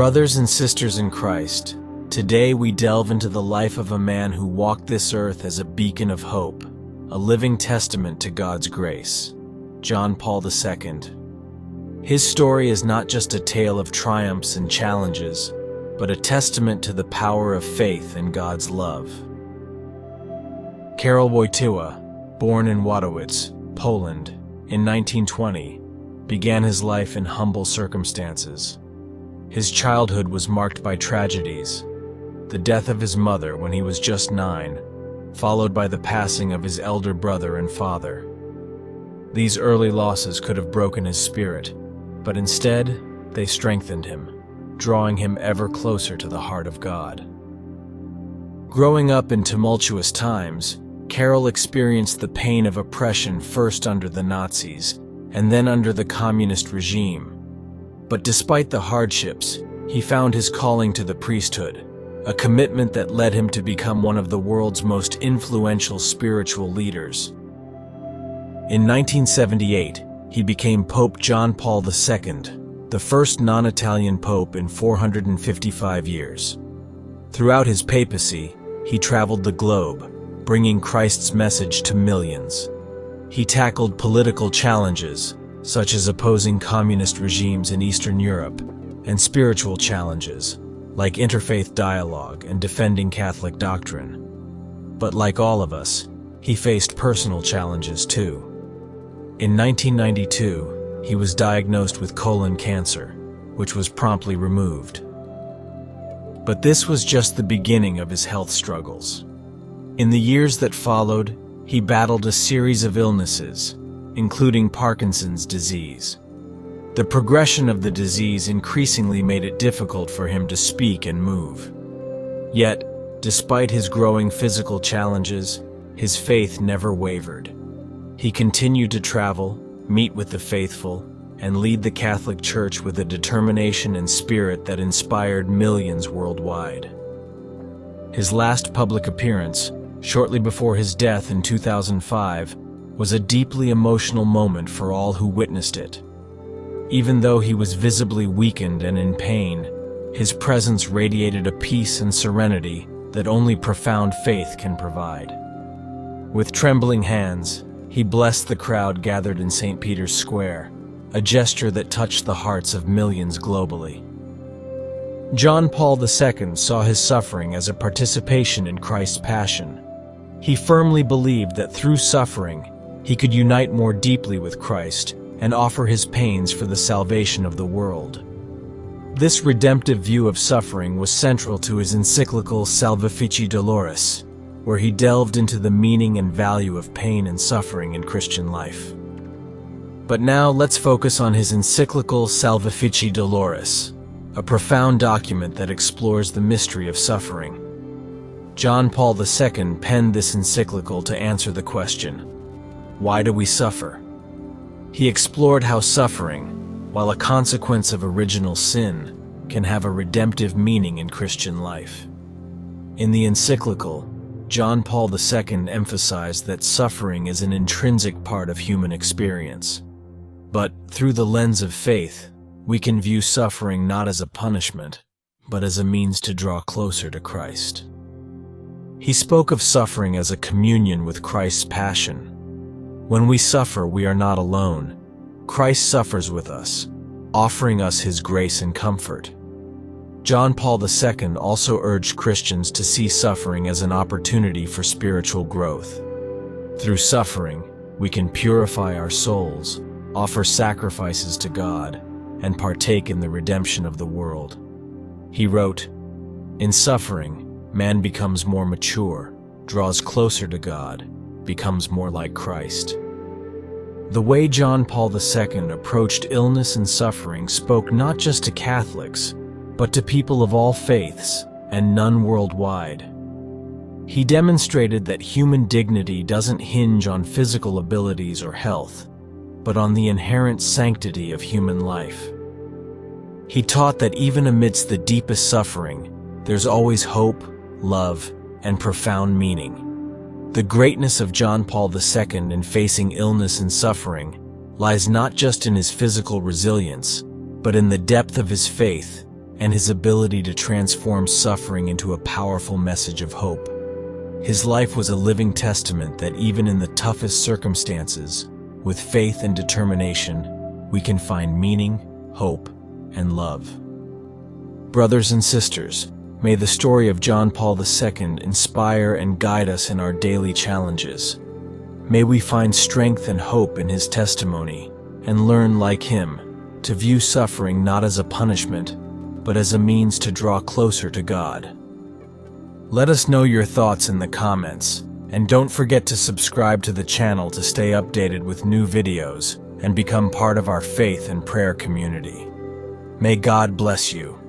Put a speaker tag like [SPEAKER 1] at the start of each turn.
[SPEAKER 1] Brothers and sisters in Christ, today we delve into the life of a man who walked this earth as a beacon of hope, a living testament to God's grace, John Paul II. His story is not just a tale of triumphs and challenges, but a testament to the power of faith and God's love. Karol Wojtyła, born in Wadowice, Poland, in 1920, began his life in humble circumstances. His childhood was marked by tragedies: the death of his mother when he was just 9, followed by the passing of his elder brother and father. These early losses could have broken his spirit, but instead, they strengthened him, drawing him ever closer to the heart of God. Growing up in tumultuous times, Karol experienced the pain of oppression first under the Nazis and then under the communist regime. But despite the hardships, he found his calling to the priesthood, a commitment that led him to become one of the world's most influential spiritual leaders. In 1978, he became Pope John Paul II, the first non-Italian pope in 455 years. Throughout his papacy, he traveled the globe, bringing Christ's message to millions. He tackled political challenges, such as opposing communist regimes in Eastern Europe, and spiritual challenges, like interfaith dialogue and defending Catholic doctrine. But like all of us, he faced personal challenges too. In 1992, he was diagnosed with colon cancer, which was promptly removed. But this was just the beginning of his health struggles. In the years that followed, he battled a series of illnesses, including Parkinson's disease. The progression of the disease increasingly made it difficult for him to speak and move. Yet, despite his growing physical challenges, his faith never wavered. He continued to travel, meet with the faithful, and lead the Catholic Church with a determination and spirit that inspired millions worldwide. His last public appearance, shortly before his death in 2005, was a deeply emotional moment for all who witnessed it. Even though he was visibly weakened and in pain, his presence radiated a peace and serenity that only profound faith can provide. With trembling hands, he blessed the crowd gathered in St. Peter's Square, a gesture that touched the hearts of millions globally. John Paul II saw his suffering as a participation in Christ's passion. He firmly believed that through suffering, he could unite more deeply with Christ and offer his pains for the salvation of the world. This redemptive view of suffering was central to his encyclical Salvifici Doloris, where he delved into the meaning and value of pain and suffering in Christian life. But now let's focus on his encyclical Salvifici Doloris, a profound document that explores the mystery of suffering. John Paul II penned this encyclical to answer the question, why do we suffer? He explored how suffering, while a consequence of original sin, can have a redemptive meaning in Christian life. In the encyclical, John Paul II emphasized that suffering is an intrinsic part of human experience. But through the lens of faith, we can view suffering not as a punishment, but as a means to draw closer to Christ. He spoke of suffering as a communion with Christ's passion. When we suffer, we are not alone. Christ suffers with us, offering us his grace and comfort. John Paul II also urged Christians to see suffering as an opportunity for spiritual growth. Through suffering, we can purify our souls, offer sacrifices to God, and partake in the redemption of the world. He wrote, "In suffering, man becomes more mature, draws closer to God, becomes more like Christ." The way John Paul II approached illness and suffering spoke not just to Catholics, but to people of all faiths and none worldwide. He demonstrated that human dignity doesn't hinge on physical abilities or health, but on the inherent sanctity of human life. He taught that even amidst the deepest suffering, there's always hope, love, and profound meaning. The greatness of John Paul II in facing illness and suffering lies not just in his physical resilience, but in the depth of his faith and his ability to transform suffering into a powerful message of hope. His life was a living testament that even in the toughest circumstances, with faith and determination, we can find meaning, hope, and love. Brothers and sisters, may the story of John Paul II inspire and guide us in our daily challenges. May we find strength and hope in his testimony and learn, like him, to view suffering not as a punishment, but as a means to draw closer to God. Let us know your thoughts in the comments, and don't forget to subscribe to the channel to stay updated with new videos and become part of our faith and prayer community. May God bless you.